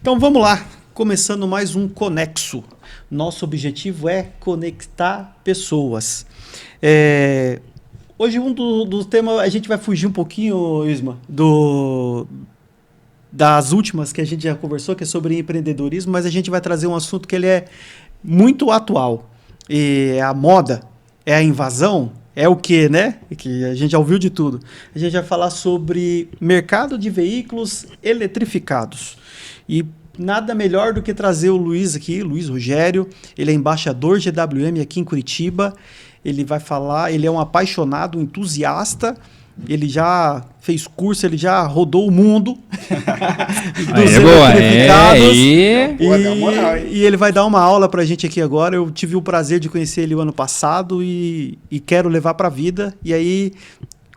Então vamos lá, começando mais um Conexo. Nosso objetivo é conectar pessoas. Hoje dos temas, a gente vai fugir um pouquinho, Isma, das últimas que a gente já conversou, que é sobre empreendedorismo, mas a gente vai trazer um assunto que ele é muito atual. E a moda, é a invasão, é o quê, né? Que a gente já ouviu de tudo. A gente vai falar sobre mercado de veículos eletrificados. E nada melhor do que trazer o Luiz aqui, Luiz Rogério. Ele é embaixador GWM aqui em Curitiba. Ele vai falar, ele é um apaixonado, um entusiasta. Ele já fez curso, ele já rodou o mundo dos eletrificados. E ele vai dar uma aula pra gente aqui agora. Eu tive o prazer de conhecer ele o ano passado e quero levar pra vida. E aí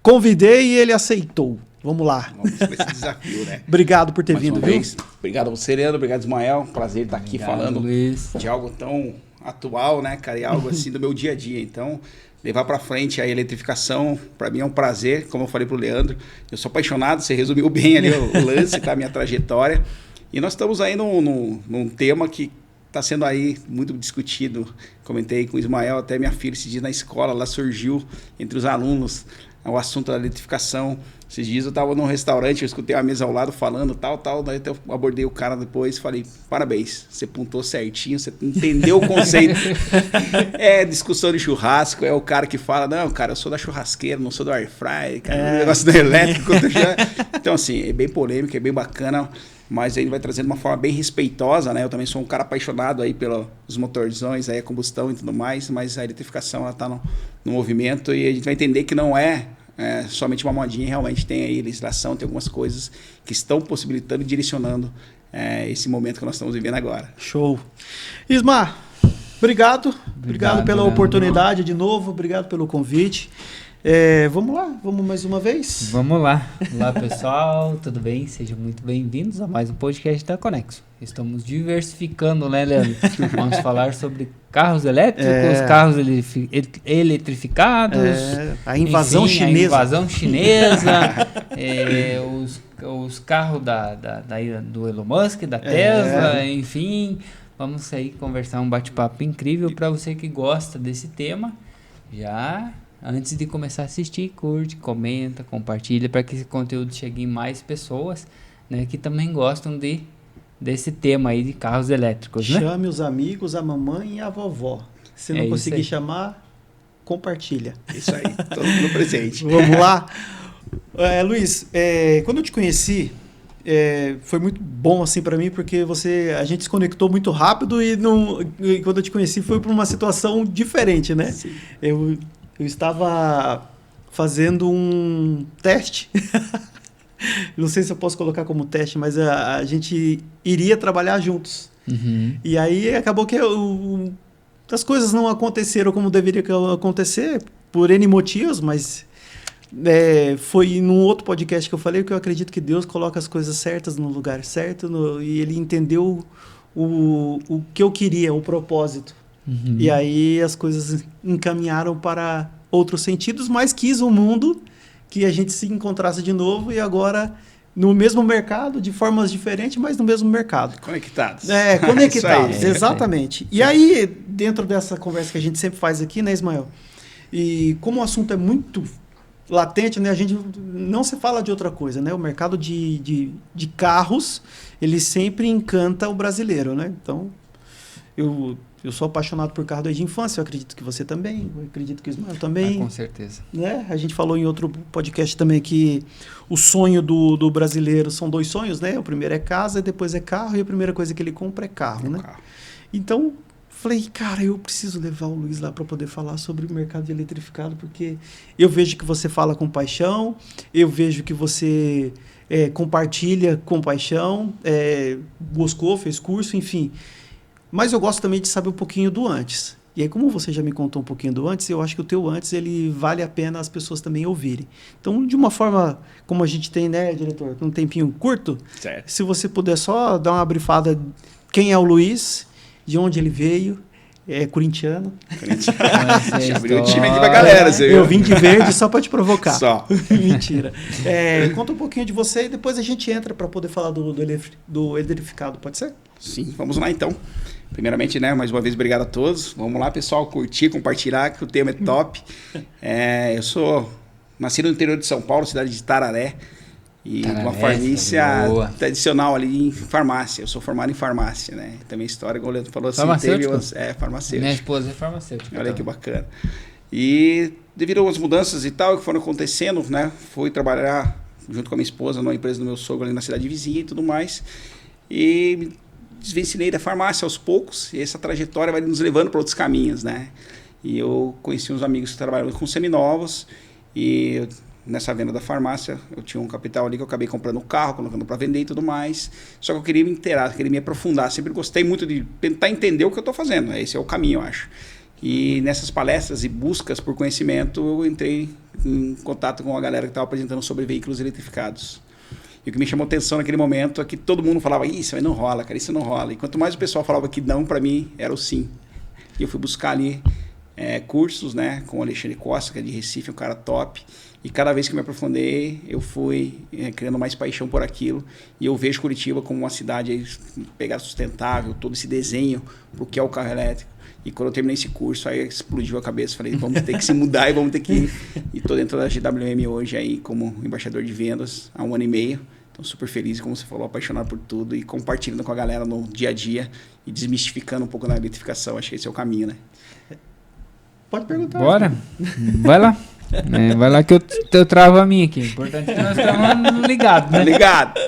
convidei e ele aceitou. Vamos lá. Vamos para esse desafio, né? Obrigado por ter vindo, viu? Obrigado a você, Leandro. Obrigado, Ismael. Prazer estar aqui falando Luiz. De algo tão atual, né, cara? E algo assim do meu dia a dia. Então, levar para frente a eletrificação, para mim é um prazer. Como eu falei pro Leandro, eu sou apaixonado. Você resumiu bem ali o lance, tá? A minha trajetória. E nós estamos aí num tema que está sendo aí muito discutido. Comentei com o Ismael, até minha filha esse dia na escola, lá surgiu entre os alunos o assunto da eletrificação. Esses dias eu estava num restaurante, eu escutei a mesa ao lado falando tal, daí eu abordei o cara depois e falei, parabéns, você pontou certinho, você entendeu o conceito. É discussão de churrasco, é o cara que fala, não, cara, eu sou da churrasqueira, não sou do air fry, cara, o negócio do elétrico. Então, assim, é bem polêmico, é bem bacana, mas ele vai trazendo de uma forma bem respeitosa, né? Eu também sou um cara apaixonado aí pelos motorzões, aí a combustão e tudo mais, mas a eletrificação, ela tá no movimento e a gente vai entender que não é somente uma modinha, realmente tem aí legislação, tem algumas coisas que estão possibilitando e direcionando esse momento que nós estamos vivendo agora. Show. Ismar, obrigado pela oportunidade de novo, obrigado pelo convite. Vamos lá, vamos mais uma vez? Vamos lá. Olá, pessoal, tudo bem? Sejam muito bem-vindos a mais um podcast da Conexo. Estamos diversificando, né, Leandro? Vamos falar sobre carros elétricos, carros eletrificados. A invasão chinesa. A invasão chinesa, os carros do Elon Musk, da Tesla, enfim. Vamos aí conversar um bate-papo incrível para você que gosta desse tema. Antes de começar a assistir, curte, comenta, compartilha para que esse conteúdo chegue em mais pessoas, né, que também gostam desse tema aí de carros elétricos, né? Chame os amigos, a mamãe e a vovó. Se não conseguir chamar, compartilha. Isso aí, todo mundo presente. Vamos lá. Luiz, quando eu te conheci, foi muito bom assim para mim, porque a gente se conectou muito rápido e quando eu te conheci foi por uma situação diferente, né? Sim. Eu estava fazendo um teste, não sei se eu posso colocar como teste, mas a gente iria trabalhar juntos. Uhum. E aí acabou que as coisas não aconteceram como deveria acontecer, por N motivos, mas foi num outro podcast que eu falei que eu acredito que Deus coloca as coisas certas no lugar certo, e Ele entendeu o que eu queria, o propósito. Uhum. E aí as coisas encaminharam para outros sentidos, mas quis um mundo que a gente se encontrasse de novo e agora no mesmo mercado, de formas diferentes, mas no mesmo mercado. Conectados. Conectados, exatamente. E aí, dentro dessa conversa que a gente sempre faz aqui, né, Ismael? E como o assunto é muito latente, né, a gente não se fala de outra coisa, né? O mercado de carros, ele sempre encanta o brasileiro, né? Então, eu sou apaixonado por carro desde a infância, eu acredito que você também, eu acredito que o Ismael também. Com certeza. Né? A gente falou em outro podcast também que o sonho do brasileiro são dois sonhos, né? O primeiro é casa, depois é carro, e a primeira coisa que ele compra é carro, né? Carro. Então, falei, cara, eu preciso levar o Luiz lá para poder falar sobre o mercado de eletrificado, porque eu vejo que você fala com paixão, eu vejo que você compartilha com paixão, buscou, fez curso, enfim. Mas eu gosto também de saber um pouquinho do antes. E aí, como você já me contou um pouquinho do antes, eu acho que o teu antes, ele vale a pena as pessoas também ouvirem. Então, de uma forma, como a gente tem, né, diretor, um tempinho curto, certo. Se você puder só dar uma brifada, quem é o Luiz, de onde ele veio, é corintiano. Já abriu o time aqui pra galera, você viu? Eu vim de verde só para te provocar. Só. Mentira. Conta um pouquinho de você e depois a gente entra para poder falar do eletrificado, pode ser? Sim, vamos lá então. Primeiramente, né, mais uma vez, obrigado a todos. Vamos lá, pessoal, curtir, compartilhar, que o tema é top. Eu sou nascido no interior de São Paulo, cidade de Tararé. E uma farmácia tradicional ali em farmácia. Eu sou formado em farmácia, né? Também história, igual o Leandro falou assim. Farmacêutico? Farmacêutico. Minha esposa é farmacêutica. Olha que bacana. E devido às mudanças e tal que foram acontecendo, né? Fui trabalhar junto com a minha esposa numa empresa do meu sogro ali na cidade vizinha e tudo mais. E me desvencilhei da farmácia aos poucos. E essa trajetória vai nos levando para outros caminhos, né? E eu conheci uns amigos que trabalham com seminovos. E nessa venda da farmácia, eu tinha um capital ali que eu acabei comprando um carro, colocando para vender e tudo mais. Só que eu queria me inteirar, queria me aprofundar. Sempre gostei muito de tentar entender o que eu estou fazendo. Esse é o caminho, eu acho. E nessas palestras e buscas por conhecimento, eu entrei em contato com a galera que estava apresentando sobre veículos eletrificados. E o que me chamou atenção naquele momento é que todo mundo falava, isso aí não rola, cara, isso não rola. E quanto mais o pessoal falava que não, para mim, era o sim. E eu fui buscar ali cursos, né, com o Alexandre Costa, que é de Recife, um cara top. E cada vez que eu me aprofundei, eu fui criando mais paixão por aquilo. E eu vejo Curitiba como uma cidade aí, pegada sustentável, todo esse desenho, porque é o carro elétrico. E quando eu terminei esse curso, aí explodiu a cabeça. Falei, vamos ter que se mudar e vamos ter que ir. E estou dentro da GWM hoje aí como embaixador de vendas há 1 ano e meio. Então, super feliz, como você falou, apaixonado por tudo e compartilhando com a galera no dia a dia e desmistificando um pouco na eletrificação. Acho que esse é o caminho, né? Pode perguntar. Bora. Vai lá. Vai lá que eu travo a minha aqui. Importante que nós estamos ligados, né? Ligado.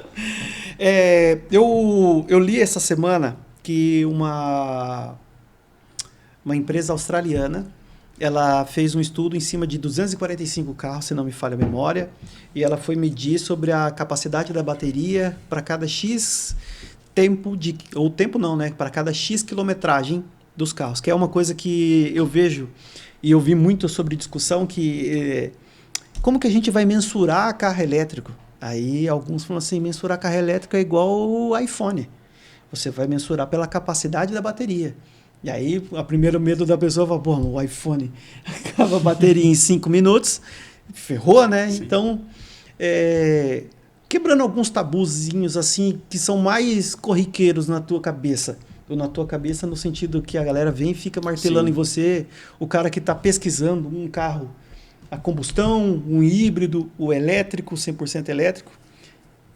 Eu li essa semana que uma empresa australiana, ela fez um estudo em cima de 245 carros, se não me falha a memória, e ela foi medir sobre a capacidade da bateria para cada X tempo para cada X quilometragem dos carros, que é uma coisa que eu vejo e eu vi muito sobre discussão que como que a gente vai mensurar carro elétrico? Aí alguns falam assim, mensurar carro elétrico é igual o iPhone. Você vai mensurar pela capacidade da bateria. E aí, o primeiro medo da pessoa fala, pô, o iPhone acaba a bateria em 5 minutos, ferrou, né? Sim. Então, quebrando alguns tabuzinhos, assim, que são mais corriqueiros na tua cabeça. Ou na tua cabeça no sentido que a galera vem e fica martelando Sim. em você, o cara que está pesquisando um carro a combustão, um híbrido, o elétrico, 100% elétrico.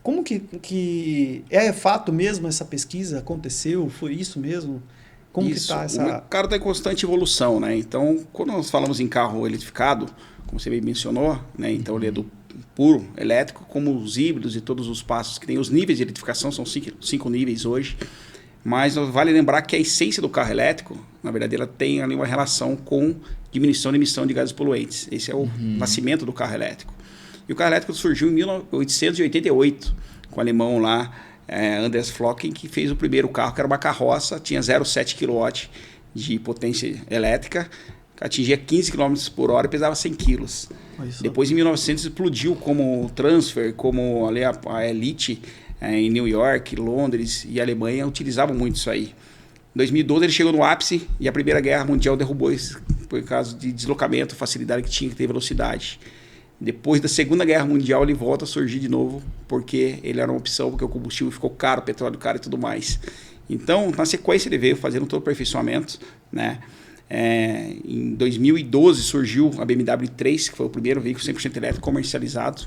Como que é fato mesmo essa pesquisa? Aconteceu? Foi isso mesmo? Como isso, que tá essa... O mercado está em constante evolução, né? Então, quando nós falamos em carro eletrificado, como você bem mencionou, né? Então ele é do puro elétrico, como os híbridos e todos os passos que tem. Os níveis de eletrificação são 5 níveis hoje, mas vale lembrar que a essência do carro elétrico, na verdade, ela tem ali uma relação com diminuição de emissão de gases poluentes. Esse é o nascimento do carro elétrico. E o carro elétrico surgiu em 1888, com o alemão lá, Andreas Flocken, que fez o primeiro carro, que era uma carroça, tinha 0,7 kW de potência elétrica, atingia 15 km por hora e pesava 100 kg. Depois, em 1900, explodiu como o Transfer, como ali a Elite, em New York, Londres e Alemanha, utilizavam muito isso aí. Em 2012, ele chegou no ápice e a Primeira Guerra Mundial derrubou isso por causa de deslocamento, facilidade que tinha que ter velocidade. Depois da Segunda Guerra Mundial, ele volta a surgir de novo, porque ele era uma opção, porque o combustível ficou caro, o petróleo caro e tudo mais. Então, na sequência, ele veio fazendo todo o aperfeiçoamento, né? Em 2012 surgiu a BMW 3, que foi o primeiro veículo 100% elétrico comercializado.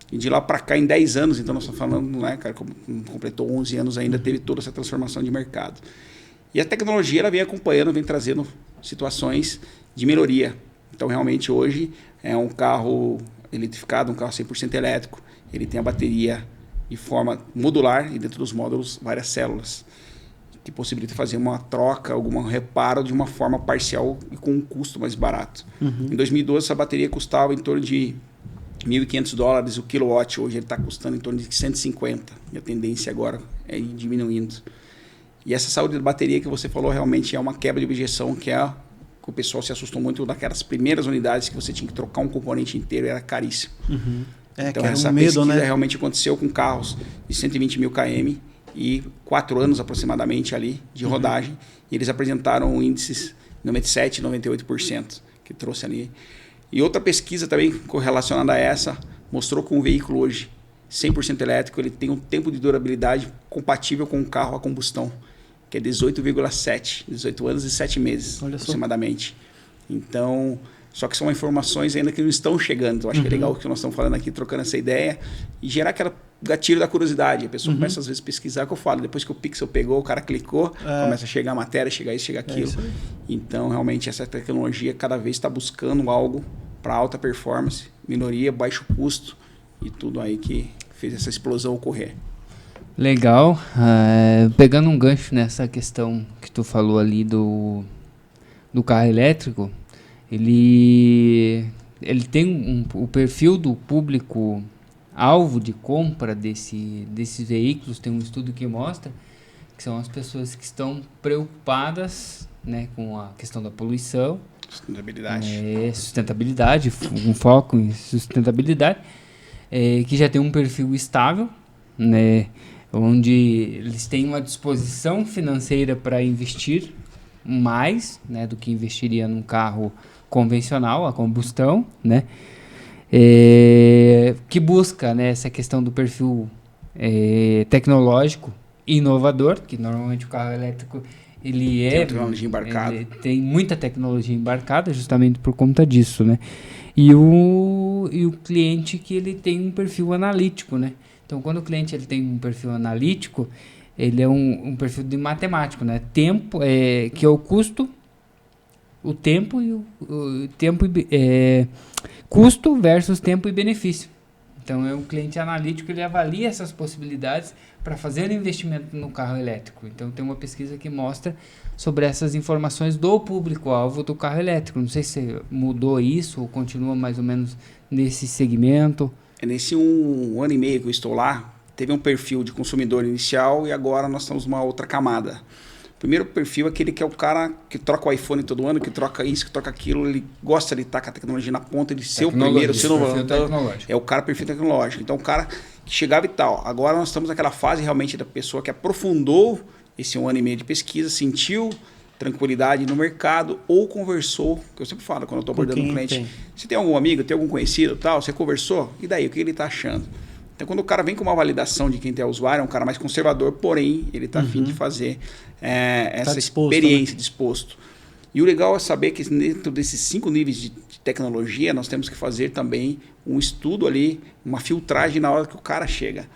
E de lá para cá, em 10 anos, então nós estamos falando, né, cara, completou 11 anos ainda, teve toda essa transformação de mercado. E a tecnologia ela vem acompanhando, vem trazendo situações de melhoria. Então, realmente, hoje é um carro eletrificado, um carro 100% elétrico. Ele tem a bateria de forma modular e dentro dos módulos várias células, que possibilita fazer uma troca, algum reparo de uma forma parcial e com um custo mais barato. Em 2012, essa bateria custava em torno de $1.500 o quilowatt. Hoje ele está custando em torno de 150. E a tendência agora é ir diminuindo. E essa saúde da bateria que você falou realmente é uma quebra de objeção que o pessoal se assustou muito naquelas primeiras unidades que você tinha que trocar um componente inteiro, era caríssimo. Então essa pesquisa realmente aconteceu com carros de 120 mil km e 4 anos aproximadamente ali de rodagem. E eles apresentaram índices 97%, 98% que trouxe ali. E outra pesquisa também correlacionada a essa mostrou que um veículo hoje 100% elétrico, ele tem um tempo de durabilidade compatível com um carro a combustão, que é 18,7, 18 anos e 7 meses, aproximadamente. Então, só que são informações ainda que não estão chegando. Então, acho que é legal o que nós estamos falando aqui, trocando essa ideia e gerar aquela gatilho da curiosidade. A pessoa começa, às vezes, a pesquisar, que eu falo, depois que o pixel pegou, o cara clicou, começa a chegar a matéria, chegar isso, chegar aquilo. Então, realmente, essa tecnologia cada vez está buscando algo para alta performance, minoria, baixo custo e tudo aí que fez essa explosão ocorrer. Legal. Pegando um gancho nessa questão que tu falou ali do carro elétrico, ele tem o perfil do público alvo de compra desses veículos. Tem um estudo que mostra que são as pessoas que estão preocupadas, né, com a questão da poluição, sustentabilidade, um foco em sustentabilidade, que já tem um perfil estável, né, onde eles têm uma disposição financeira para investir mais, né, do que investiria num carro convencional, a combustão, né, que busca, né, essa questão do perfil tecnológico inovador, que normalmente o carro elétrico tem tecnologia embarcada. Ele tem muita tecnologia embarcada justamente por conta disso, né? E o cliente que ele tem um perfil analítico, né? Então, quando o cliente ele tem um perfil analítico, ele é um perfil de matemático, né? Tempo, que é o custo, o tempo e o tempo custo versus tempo e benefício. Então, é um cliente analítico, ele avalia essas possibilidades para fazer o investimento no carro elétrico. Então, tem uma pesquisa que mostra sobre essas informações do público-alvo do carro elétrico. Não sei se mudou isso ou continua mais ou menos nesse segmento. Nesse um ano e meio que eu estou lá, teve um perfil de consumidor inicial e agora nós estamos numa outra camada. O primeiro perfil é aquele que é o cara que troca o iPhone todo ano, que troca isso, que troca aquilo, ele gosta de estar com a tecnologia na ponta, de ser o primeiro, ser o é o cara perfil tecnológico. Então, o cara que chegava e tal. Agora nós estamos naquela fase realmente da pessoa que aprofundou esse um ano e meio de pesquisa, sentiu tranquilidade no mercado ou conversou, que eu sempre falo quando eu estou abordando um cliente, você tem algum amigo, tem algum conhecido, tal, você conversou? E daí, o que ele está achando? Então, quando o cara vem com uma validação de quem é usuário, é um cara mais conservador, porém, ele está a fim de fazer essa experiência, disposto. E o legal é saber que dentro desses 5 níveis de tecnologia, nós temos que fazer também um estudo ali, uma filtragem na hora que o cara chega.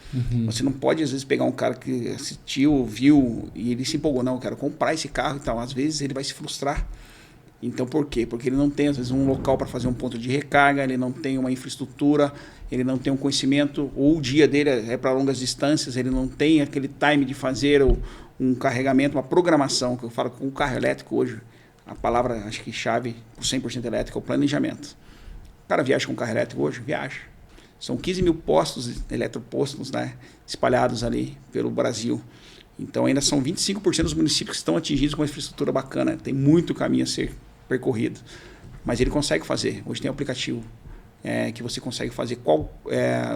Você não pode, às vezes, pegar um cara que assistiu, viu, e ele se empolgou. Não, eu quero comprar esse carro e tal. Às vezes, ele vai se frustrar. Então, por quê? Porque ele não tem, às vezes, um local para fazer um ponto de recarga, ele não tem uma infraestrutura, ele não tem um conhecimento, ou o dia dele é para longas distâncias, ele não tem aquele time de fazer um carregamento, uma programação, que eu falo com o carro elétrico hoje, a palavra, acho que chave, por 100% elétrico, é o planejamento. O cara viaja com um carro elétrico hoje? Viaja. São 15 mil postos, eletropostos, né, espalhados ali pelo Brasil. Então, ainda são 25% dos municípios que estão atingidos com uma infraestrutura bacana. Tem muito caminho a ser percorrido. Mas ele consegue fazer. Hoje tem um aplicativo que você consegue fazer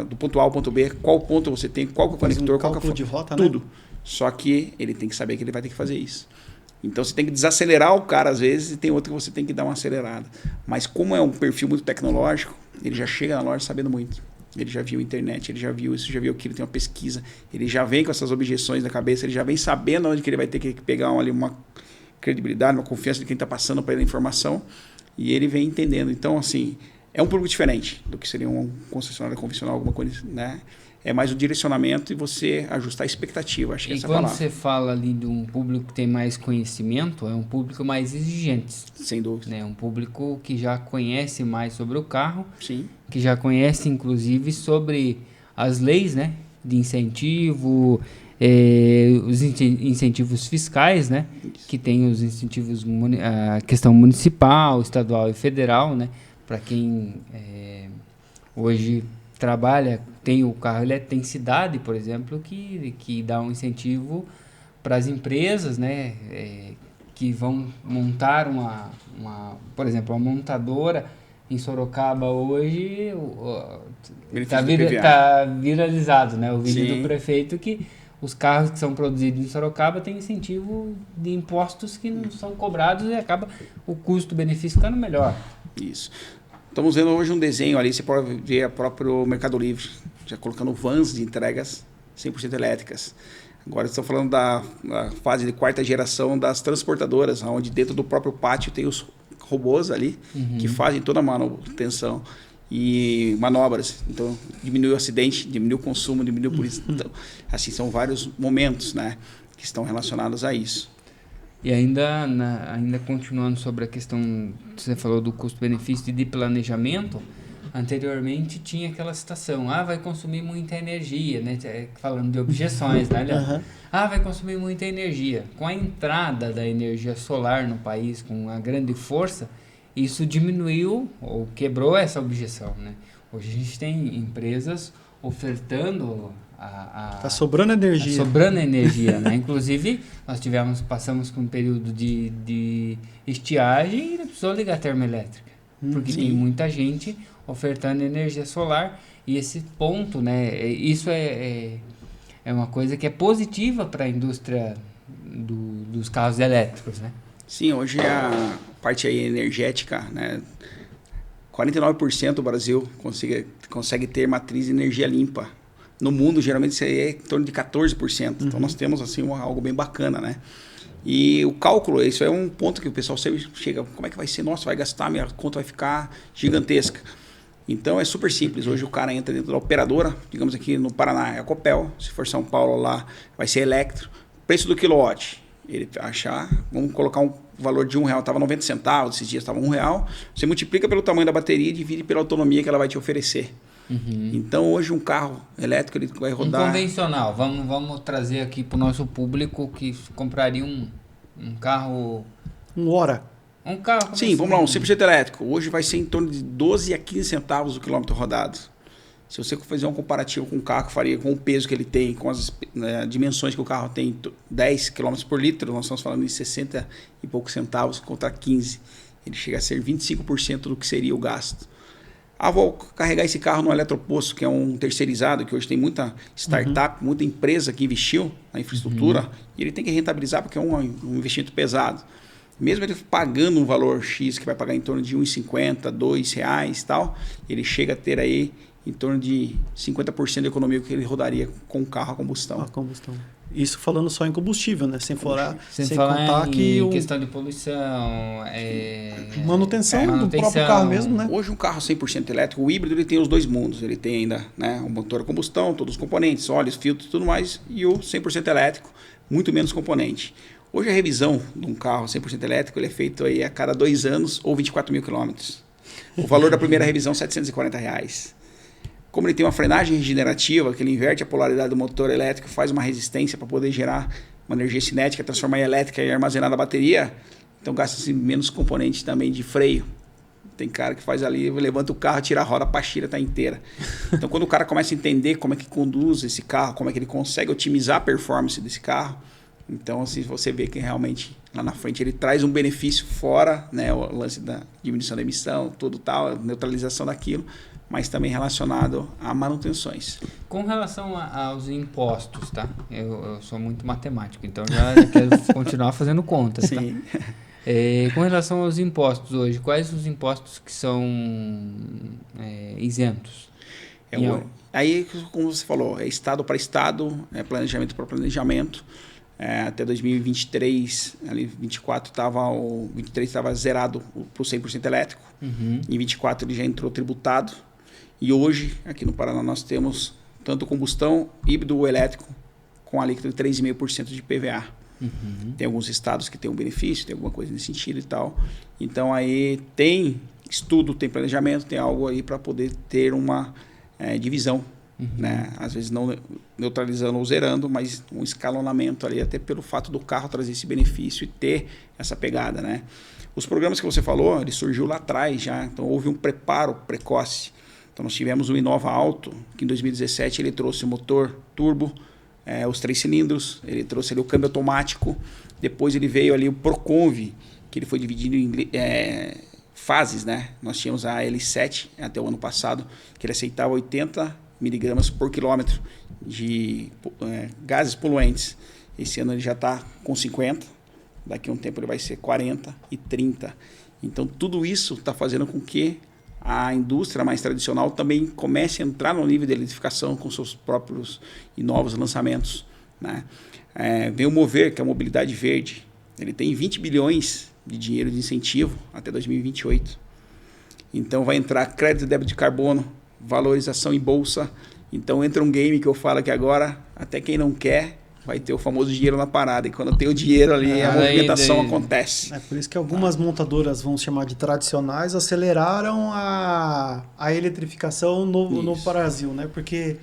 do ponto A ao ponto B, qual ponto você tem, qual que é o conector, qual que é de rota, tudo. Né? Só que ele tem que saber que ele vai ter que fazer isso. Então, você tem que desacelerar o cara às vezes e tem outro que você tem que dar uma acelerada. Mas como é um perfil muito tecnológico, ele já chega na loja sabendo muito. Ele já viu a internet, ele já viu isso, já viu aquilo, tem uma pesquisa. Ele já vem com essas objeções na cabeça, ele já vem sabendo onde que ele vai ter que pegar uma credibilidade, uma confiança de quem está passando para ele a informação. E ele vem entendendo. Então, assim, é um público diferente do que seria um concessionário convencional, alguma coisa, né? É mais o direcionamento e você ajustar a expectativa. Acho que essa quando palavra. Você fala ali de um público que tem mais conhecimento, é um público mais exigente. Sem dúvida. Né? Um público que já conhece mais sobre o carro. Sim. Que já conhece, inclusive, sobre as leis, né, de incentivo, os incentivos fiscais, né? Isso. Que tem os incentivos, a questão municipal, estadual e federal, né? Para quem hoje trabalha, tem o carro elétrico, tem cidade, por exemplo, que dá um incentivo para as empresas, né, que vão montar por exemplo, uma montadora em Sorocaba hoje está viralizado, né, o vídeo do prefeito que os carros que são produzidos em Sorocaba têm incentivo de impostos que não são cobrados e acaba o custo-benefício ficando melhor. Isso. Estamos vendo hoje um desenho ali, você pode ver o próprio Mercado Livre, já colocando vans de entregas 100% elétricas. Agora estão falando da fase de quarta geração das transportadoras, onde dentro do próprio pátio tem os robôs ali, que fazem toda a manutenção e manobras. Então, diminui o acidente, diminui o consumo, diminui por isso. Então, assim, são vários momentos, né, que estão relacionados a isso. E ainda continuando sobre a questão, você falou do custo-benefício e de planejamento, anteriormente tinha aquela situação, vai consumir muita energia, né? Falando de objeções, né, Leandro? Vai consumir muita energia. Com a entrada da energia solar no país, com a grande força, isso diminuiu ou quebrou essa objeção, né? Hoje a gente tem empresas ofertando tá sobrando energia. Tá sobrando energia, né? Inclusive, nós passamos por um período de estiagem e não precisou ligar a termoelétrica. Porque tem muita gente ofertando energia solar e esse ponto, né? Isso é uma coisa que é positiva para a indústria dos carros elétricos, né? Sim, hoje a parte aí energética, né? 49% do Brasil consegue ter matriz de energia limpa. No mundo, geralmente, isso aí é em torno de 14%. Então, nós temos assim algo bem bacana, né? E o cálculo, isso é um ponto que o pessoal sempre chega, como é que vai ser? Nossa, vai gastar, minha conta vai ficar gigantesca. Então, é super simples. Hoje, o cara entra dentro da operadora, digamos aqui no Paraná, é a Copel. Se for São Paulo lá, vai ser Electro. Preço do quilowatt. Ele achar, vamos colocar um valor de R$1, estava 90 centavos, esses dias estava R$1. Você multiplica pelo tamanho da bateria e divide pela autonomia que ela vai te oferecer. Então, hoje, um carro elétrico ele vai rodar... Um convencional. Vamos trazer aqui para o nosso público que compraria um carro... Um Hora. Um carro... Sim, vamos lá, um 100% elétrico. Hoje vai ser em torno de 12 a 15 centavos o quilômetro rodado. Se você fizer um comparativo com o carro que faria, com o peso que ele tem, com as dimensões que o carro tem, 10 km por litro, nós estamos falando de 60 e poucos centavos contra 15. Ele chega a ser 25% do que seria o gasto. Vou carregar esse carro no eletroposto, que é um terceirizado, que hoje tem muita startup, muita empresa que investiu na infraestrutura, e ele tem que rentabilizar porque é um investimento pesado. Mesmo ele pagando um valor X, que vai pagar em torno de R$1,50, R$2 e tal, ele chega a ter aí em torno de 50% da economia que ele rodaria com o carro a combustão. Isso falando só em combustível, né? Sem falar contar em questão de poluição, manutenção do próprio carro mesmo, né? Hoje um carro 100% elétrico, o híbrido, ele tem os dois mundos. Ele tem ainda, né, o motor a combustão, todos os componentes, óleos, filtros e tudo mais, e o 100% elétrico, muito menos componente. Hoje a revisão de um carro 100% elétrico ele é feito aí a cada 2 anos ou 24 mil quilômetros. O valor da primeira revisão é R$740. Como ele tem uma frenagem regenerativa, que ele inverte a polaridade do motor elétrico, faz uma resistência para poder gerar uma energia cinética, transformar em elétrica e armazenar na bateria, então gasta-se menos componente também de freio. Tem cara que faz ali, levanta o carro, tira a roda, a pastilha está inteira. Então quando o cara começa a entender como é que conduz esse carro, como é que ele consegue otimizar a performance desse carro, então assim, você vê que realmente lá na frente ele traz um benefício fora, né, o lance da diminuição da emissão, tudo tal, neutralização daquilo, mas também relacionado a manutenções. Com relação aos impostos, tá? Eu sou muito matemático, então já quero continuar fazendo contas, tá? Sim. Com relação aos impostos hoje, quais os impostos que são isentos? Aí, como você falou, é estado para estado, é planejamento para planejamento. Até 2023, ali 24 o 23 estava zerado para o 100% elétrico. Em 24 ele já entrou tributado. E hoje, aqui no Paraná, nós temos tanto combustão, híbrido ou elétrico, com a alíquota de 3,5% de PVA. Tem alguns estados que têm um benefício, tem alguma coisa nesse sentido e tal. Então, aí tem estudo, tem planejamento, tem algo aí para poder ter uma divisão. Né? Às vezes não neutralizando ou zerando, mas um escalonamento ali, até pelo fato do carro trazer esse benefício e ter essa pegada. Né? Os programas que você falou, ele surgiu lá atrás já, então houve um preparo precoce. Então nós tivemos o Inova Alto, que em 2017 ele trouxe o motor turbo, os 3 cilindros, ele trouxe ali o câmbio automático, depois ele veio ali o Proconv, que ele foi dividido em fases, né? Nós tínhamos a L7 até o ano passado, que ele aceitava 80 miligramas por quilômetro, de gases poluentes. Esse ano ele já está com 50, daqui a um tempo ele vai ser 40 e 30. Então tudo isso está fazendo com que a indústria mais tradicional também comece a entrar no nível de eletrificação com seus próprios e novos lançamentos, né? Vem o Mover, que é a mobilidade verde. Ele tem 20 bilhões de dinheiro de incentivo até 2028. Então vai entrar crédito e débito de carbono, valorização em bolsa. Então entra um game que eu falo que agora até quem não quer vai ter o famoso dinheiro na parada. E quando tem o dinheiro ali, a movimentação acontece. É por isso que algumas montadoras, vamos chamar de tradicionais, aceleraram a eletrificação no Brasil, né? Porque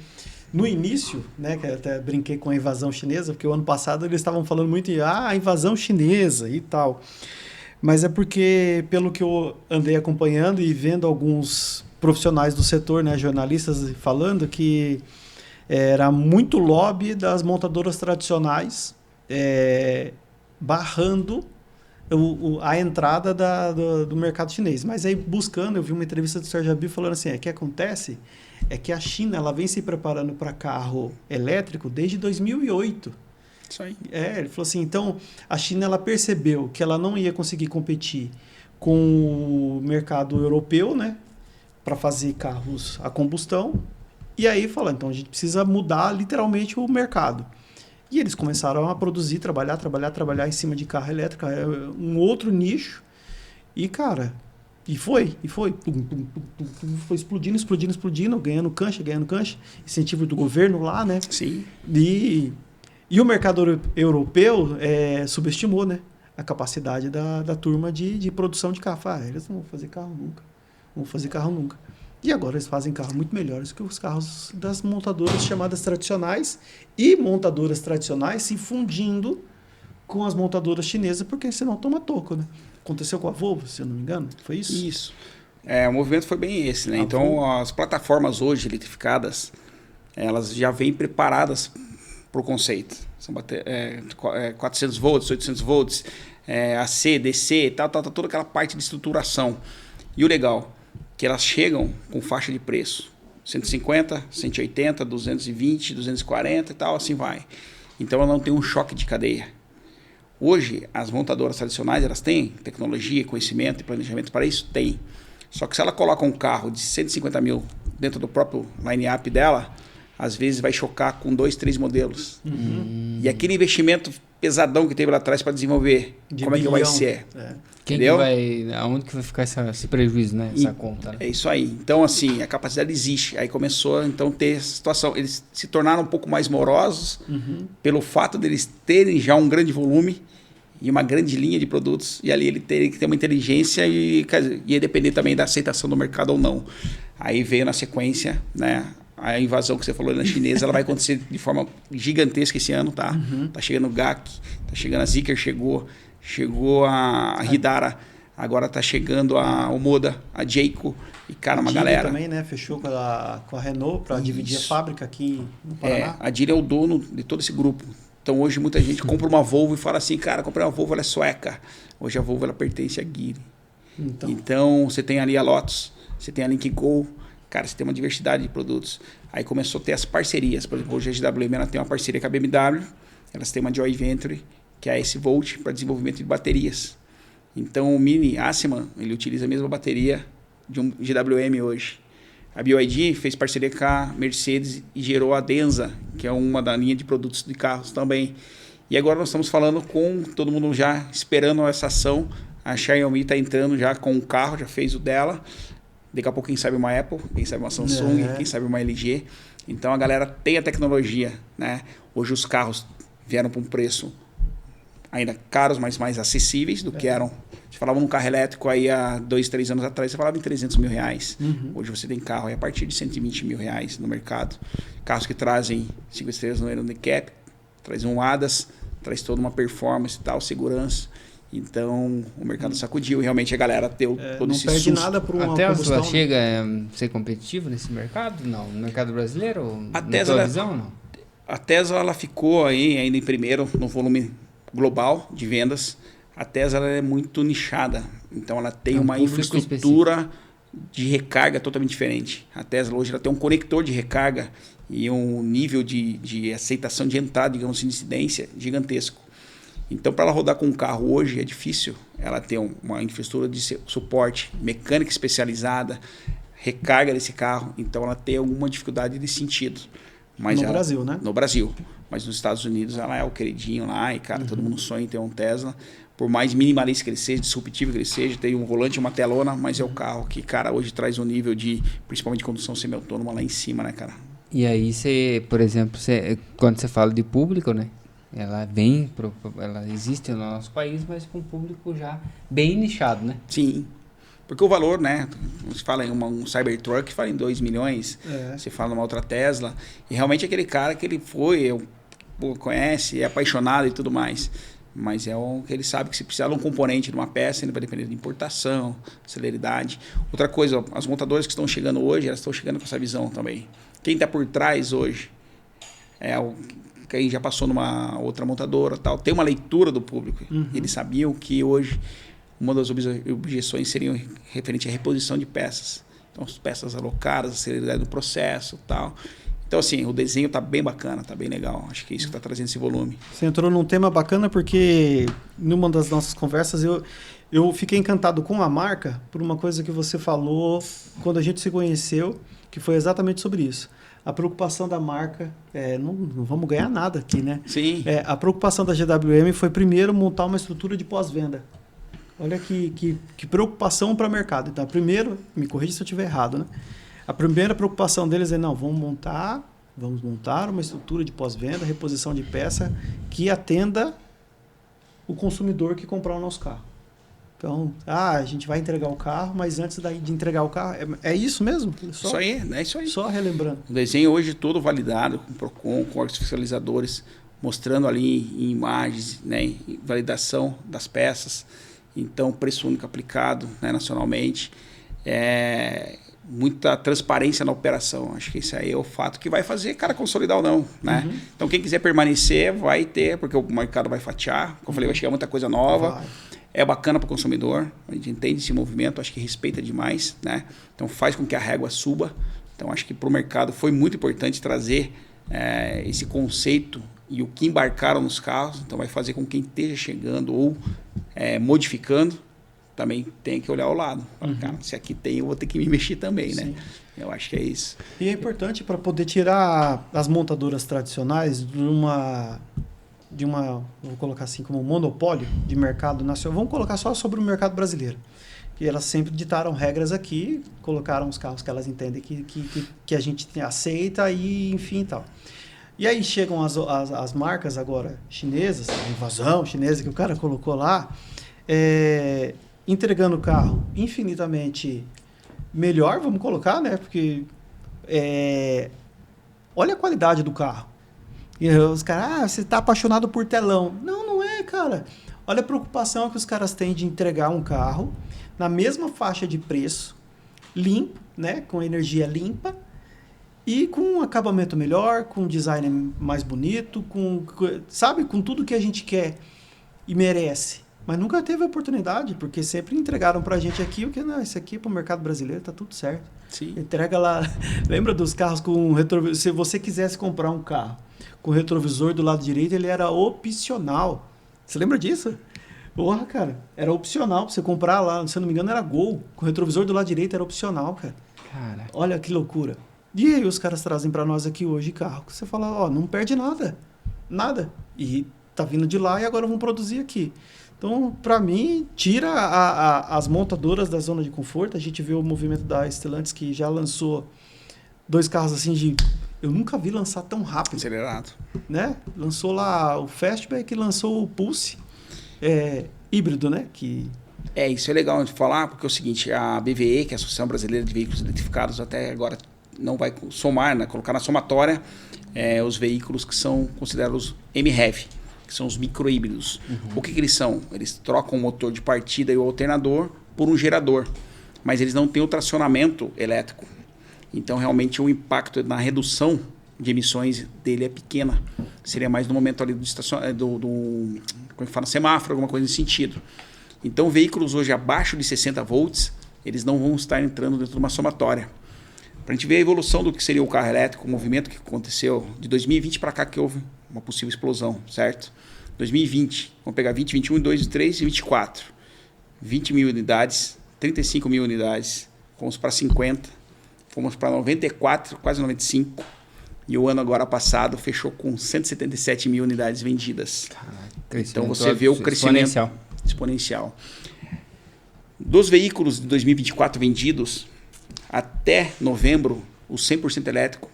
no início, né, que eu até brinquei com a invasão chinesa, porque o ano passado eles estavam falando muito de a invasão chinesa e tal. Mas é porque, pelo que eu andei acompanhando e vendo alguns profissionais do setor, né, jornalistas falando que era muito lobby das montadoras tradicionais barrando a entrada do mercado chinês. Mas aí, buscando, eu vi uma entrevista do Sérgio Abib falando assim, o que acontece é que a China ela vem se preparando para carro elétrico desde 2008. Isso aí. Ele falou assim, então a China ela percebeu que ela não ia conseguir competir com o mercado europeu, né, para fazer carros a combustão. E aí falou, então a gente precisa mudar literalmente o mercado. E eles começaram a produzir, trabalhar em cima de carro elétrico, um outro nicho. E, cara, foi. Foi explodindo, ganhando cancha. Incentivo do governo lá, né? Sim. E o mercado europeu subestimou, né, a capacidade da turma de produção de carro. Eles não vão fazer carro nunca. E agora eles fazem carros muito melhores que os carros das montadoras chamadas tradicionais, e montadoras tradicionais se fundindo com as montadoras chinesas, porque senão toma toco, né? Aconteceu com a Volvo, se eu não me engano, foi isso? Isso. O movimento foi bem esse, né? Então, as plataformas hoje eletrificadas, elas já vêm preparadas para o conceito. São 400 volts, 800 volts, AC, DC, toda aquela parte de estruturação. E o legal, que elas chegam com faixa de preço. 150, 180, 220, 240 e tal, assim vai. Então ela não tem um choque de cadeia. Hoje, as montadoras tradicionais, elas têm tecnologia, conhecimento e planejamento para isso? Tem. Só que se ela coloca um carro de 150 mil dentro do próprio line-up dela, às vezes vai chocar com 2, 3 modelos. E aquele investimento pesadão que teve lá atrás para desenvolver, como é que vai ser? Aonde que vai ficar esse prejuízo, né? Essa conta, né? É isso aí. Então, assim, a capacidade existe. Aí começou, então, ter essa situação. Eles se tornaram um pouco mais morosos pelo fato deles terem já um grande volume e uma grande linha de produtos. E ali ele teria que ter uma inteligência e ia depender também da aceitação do mercado ou não. Aí veio na sequência, né? A invasão que você falou na chinesa, ela vai acontecer de forma gigantesca esse ano, tá? Tá chegando o GAC, tá chegando a Zeekr, chegou a Hidara, agora tá chegando a Omoda, a Jayco, e cara, uma galera. Também, né? Fechou com a Renault para dividir a fábrica aqui no Paraná. A Dir é o dono de todo esse grupo. Então hoje muita gente compra uma Volvo e fala assim, cara, comprei uma Volvo, ela é sueca. Hoje a Volvo ela pertence a Geely. Então você tem ali a Lotus, você tem a Lynk Go. Cara, você tem uma diversidade de produtos. Aí começou a ter as parcerias. Por exemplo, hoje a GWM ela tem uma parceria com a BMW. Elas têm uma joint venture, que é a S-Volt, para desenvolvimento de baterias. Então, o Mini Acima, ele utiliza a mesma bateria de um GWM hoje. A BYD fez parceria com a Mercedes e gerou a Denza, que é uma da linha de produtos de carros também. E agora nós estamos falando com todo mundo já esperando essa ação. A Xiaomi está entrando já com um carro, já fez o dela. Daqui a pouco, quem sabe uma Apple, quem sabe uma Samsung, quem sabe uma LG. Então, a galera tem a tecnologia, né? Hoje, os carros vieram para um preço ainda caros, mas mais acessíveis do que eram. Você falava num carro elétrico aí há 2, 3 anos atrás, você falava em 300 mil reais. Hoje, você tem carro aí a partir de 120 mil reais no mercado. Carros que trazem 5 estrelas no handicap, trazem um ADAS, traz toda uma performance e tal, segurança. Então, o mercado sacudiu e realmente a galera deu todo esse susto. Não perde nada para uma Tesla combustão. Chega a ser competitiva nesse mercado? Não. No mercado brasileiro? A Tesla, visão, não? A Tesla ela ficou aí ainda em primeiro no volume global de vendas. A Tesla ela é muito nichada. Então, ela tem uma infraestrutura de recarga totalmente diferente. A Tesla hoje ela tem um conector de recarga e um nível de aceitação de entrada, digamos assim, de incidência gigantesco. Então, para ela rodar com um carro hoje é difícil ela ter uma infraestrutura de suporte, mecânica especializada, recarga desse carro. Então, ela tem alguma dificuldade nesse sentido. Mas no Brasil, né? No Brasil. Mas nos Estados Unidos ela é o queridinho lá e, cara, todo mundo sonha em ter um Tesla. Por mais minimalista que ele seja, disruptivo que ele seja, tem um volante e uma telona, mas é o carro que, cara, hoje traz um nível de, principalmente de condução semi-autônoma lá em cima, né, cara? E aí você, por exemplo, quando você fala de público, né? Ela existe no nosso país, mas com um público já bem nichado, né? Sim. Porque o valor, né? Você fala em um Cybertruck, fala em 2 milhões. Você fala numa outra Tesla. E realmente aquele cara que ele conhece, é apaixonado e tudo mais. Mas é o que ele sabe que se precisar de um componente de uma peça, ele vai depender de importação, celeridade. Outra coisa, as montadoras que estão chegando hoje, elas estão chegando com essa visão também. Quem está por trás hoje é o quem já passou numa outra montadora, tal, tem uma leitura do público. Eles sabiam que hoje uma das objeções seria referente à reposição de peças. Então, as peças alocadas, a celeridade do processo, tal. Então, assim, o desenho tá bem bacana, tá bem legal. Acho que é isso que tá trazendo esse volume. Você entrou num tema bacana porque numa das nossas conversas eu fiquei encantado com a marca por uma coisa que você falou quando a gente se conheceu, que foi exatamente sobre isso. A preocupação da marca, não vamos ganhar nada aqui, né? Sim. A preocupação da GWM foi primeiro montar uma estrutura de pós-venda. Olha que preocupação para o mercado. Então, primeiro, me corrija se eu estiver errado, né? A primeira preocupação deles é, vamos montar uma estrutura de pós-venda, reposição de peça que atenda o consumidor que comprar o nosso carro. Então, a gente vai entregar o carro, mas antes de entregar o carro, é isso mesmo? Isso aí, é isso aí. Só relembrando. O desenho hoje todo validado com o Procon, com órgãos fiscalizadores, mostrando ali em imagens, né, em validação das peças. Então, preço único aplicado, né, nacionalmente. Muita transparência na operação. Acho que esse aí é o fato que vai fazer cara consolidar ou não, né? Então, quem quiser permanecer, vai ter, porque o mercado vai fatiar. Como eu falei, vai chegar muita coisa nova. É bacana para o consumidor, a gente entende esse movimento, acho que respeita demais, né? Então, faz com que a régua suba. Então, acho que para o mercado foi muito importante trazer esse conceito e o que embarcaram nos carros. Então, vai fazer com que quem esteja chegando ou modificando também tem que olhar ao lado. Cara, se aqui tem, eu vou ter que me mexer também, né? Eu acho que é isso. E é importante para poder tirar as montadoras tradicionais de uma, vou colocar assim, como um monopólio de mercado nacional. Vamos colocar só sobre o mercado brasileiro. Que elas sempre ditaram regras aqui, colocaram os carros que elas entendem que a gente aceita e enfim e tal. E aí chegam as marcas agora chinesas, a invasão chinesa que o cara colocou lá, entregando o carro infinitamente melhor, vamos colocar, né? Porque olha a qualidade do carro. E os caras, você está apaixonado por telão. Não é, cara. Olha a preocupação que os caras têm de entregar um carro na mesma faixa de preço, limpo, né? Com energia limpa e com um acabamento melhor, com um design mais bonito, sabe? Com tudo que a gente quer e merece. Mas nunca teve oportunidade, porque sempre entregaram pra gente aqui o que, não, isso aqui pro mercado brasileiro tá tudo certo. Sim. Entrega lá, lembra dos carros com retrovisor? Se você quisesse comprar um carro com retrovisor do lado direito, ele era opcional. Você lembra disso? Porra, cara, era opcional pra você comprar lá, se eu não me engano era Gol, com retrovisor do lado direito era opcional, cara. Olha que loucura. E aí os caras trazem pra nós aqui hoje carro, que você fala, não perde nada, e tá vindo de lá e agora vão produzir aqui. Então, para mim, tira as montadoras da zona de conforto. A gente vê o movimento da Stellantis, que já lançou 2 carros assim eu nunca vi lançar tão rápido. Acelerado. Né? Lançou lá o Fastback e lançou o Pulse híbrido, né? Isso é legal de falar, porque é o seguinte, a BVE, que é a Associação Brasileira de Veículos Eletrificados, até agora não vai somar, né? Colocar na somatória os veículos que são considerados MHEV, que são os micro-híbridos. O que eles são? Eles trocam o motor de partida e o alternador por um gerador, mas eles não têm o tracionamento elétrico. Então, realmente, o impacto na redução de emissões dele é pequena. Seria mais no momento ali como é que fala? Semáforo, alguma coisa nesse sentido. Então, veículos hoje abaixo de 60 volts, eles não vão estar entrando dentro de uma somatória. Para a gente ver a evolução do que seria o carro elétrico, o movimento que aconteceu de 2020 para cá, que houve uma possível explosão, certo? 2020, vamos pegar 20, 21, 22, 23 e 24. 20 mil unidades, 35 mil unidades, fomos para 50, fomos para 94, quase 95. E o ano agora passado fechou com 177 mil unidades vendidas. Caraca, então você vê o crescimento exponencial. Dos veículos de 2024 vendidos, até novembro, o 100% elétrico,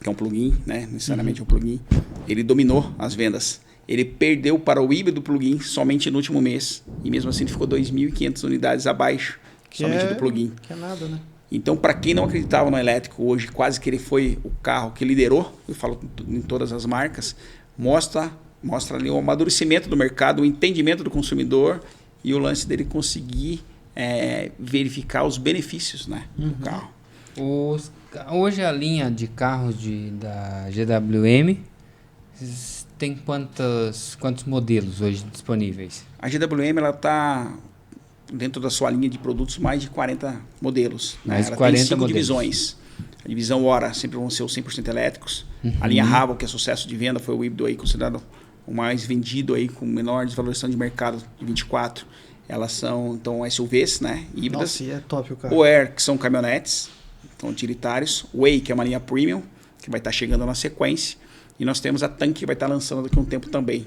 que é um plug-in, né? Necessariamente um plug-in, ele dominou as vendas. Ele perdeu para o híbrido plug-in somente no último mês. E mesmo assim ele ficou 2.500 unidades abaixo somente do plug-in. Que é nada, né? Então, para quem não acreditava no elétrico, hoje quase que ele foi o carro que liderou, eu falo em todas as marcas, mostra ali o amadurecimento do mercado, o entendimento do consumidor e o lance dele conseguir verificar os benefícios, né, do carro. Hoje a linha de carros da GWM tem quantos modelos hoje disponíveis? A GWM está dentro da sua linha de produtos mais de 40 modelos. Mais de 40 tem 5 modelos. Divisões. A divisão Hora sempre vão ser os 100% elétricos. A linha Haval, que é sucesso de venda, foi o híbrido aí considerado o mais vendido aí com menor desvalorização de mercado de 24. Elas são então SUVs, né, híbridas. Nossa, é top o carro. O Air, que são caminhonetes, então utilitários. O Way, que é uma linha premium, que vai estar chegando na sequência. E nós temos a Tanque, que vai estar lançando daqui a um tempo também.